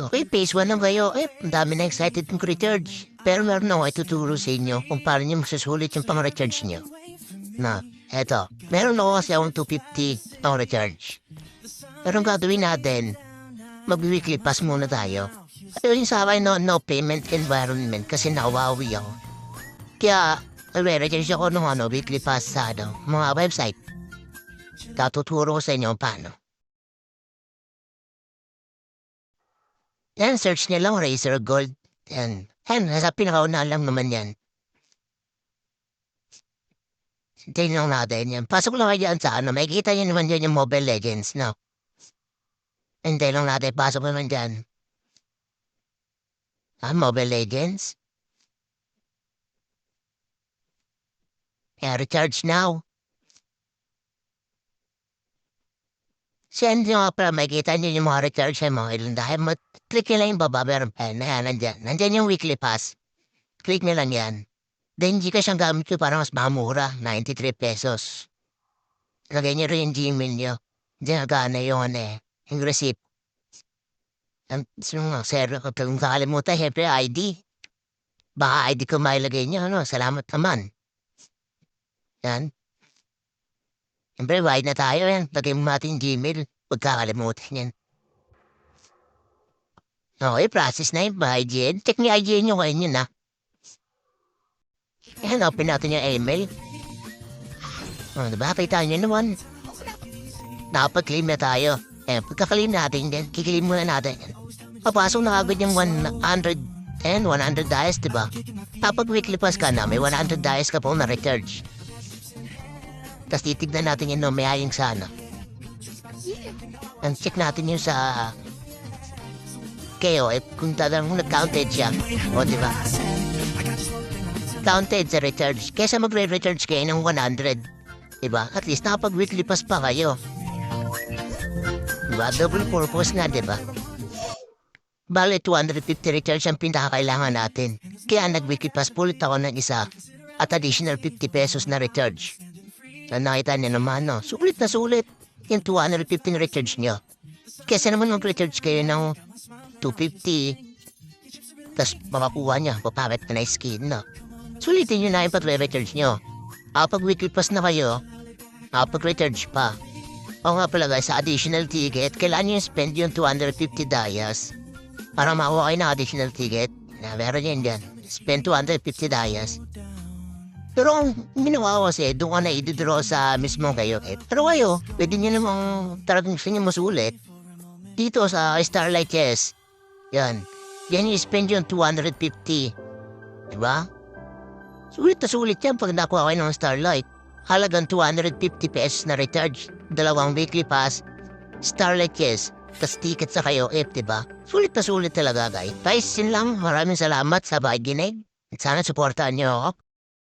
Okay, phase 1 lang kayo. Ang dami na excited kong recharge. Pero meron ako ituturo sa inyo kung paano nyo masasulit yung pang-recharge nyo. Na, eto. Meron ako kasi akong 250 pang-recharge. Pero ang gagawin natin, mag-weekly pass muna tayo. Ayun sa akin, no payment environment kasi nawawi ako. Kaya, recharge ako ng weekly pass sa mga website. Tatuturo ko sa inyo paano. Yan, search niya lang Razer Gold. Yan, nasa pinakauna lang naman yan. Tingnan natin yan. Pasok lang kayo dyan sa makikita niyo naman dyan yung Mobile Legends, no? Hindi lang natin, pasok naman dyan. Mobile Legends? Recharge now. Send nyo nga para makikita nyo yung mga recharge mo. Dahil click nyo lang yung baba, meron pa yan, nandyan. Nandyan yung weekly pass. Click nyo lang yan. Then Gcash ang gamit nyo para mas mamura, 93 pesos. Lagay nyo rin yung Gmail nyo. Diyan nagana yung yung receipt. Sir, kung kakalimutan, syempre ID. Baka ID ko mailagay nyo, salamat naman. Yan. Siyempre, wide na tayo yan. Lagay mo natin Gmail. Huwag kakalimutan yan. Okay, process na yung IGN. Check ni IGN nyo ngayon yun, Yan, open natin yung email. Diba? Kita nyo naman. Dapat-claim na tayo. Pagka-claim natin din, kikilim muna natin. Papasok na agad yung 100 dice, diba? Kapag weekly pass ka na, may 100 dice ka po na recharge. Tapos titignan natin yung mayayang sana. And check natin yung sa KO, kung talagang nag-counted siya. O, diba? Counted sa recharge. Kesa magre-recharge kayo ng 100. Diba? At least nakapag-weekly pass pa kayo. Diba? Double purpose na, diba? Bale, 250 recharge ang pinakakailangan natin. Kaya nag-weekly pass pulit ako ng isa at additional 50 pesos na recharge. Nakita niyo naman, sulit na sulit. Yung 215 recharge nyo. Kesa naman mag-recharge kayo ng 250. Tapos makakuha niya, papawit na skin, Sulitin nyo na yung pag-recharge nyo. Kapag weekly pass na kayo, pag-recharge pa. O nga pala guys, sa additional ticket, kailangan nyo spend yung 250 dayas para makuha kayo ng additional ticket. Meron yan dyan. Spend 250 dayas. Pero ang ginawa ko kasi, doon ka na i-draw sa mismo kayo. Pero kayo, pwede nyo namang talagang gusto nyo masulit. Dito sa Starlight Chess. Yan. Yan yung spend yung 250. Diba? Sulit na sulit yan pag nakuha kayo ng Starlight. Halagang 250 pesos na recharge. 2 weekly pass. Starlight Chess. Tas ticket sa kayo, diba? Sulit na sulit talaga, guys. Guys, yun lang. Maraming salamat sa pakikinig. At sana supportahan nyo ako.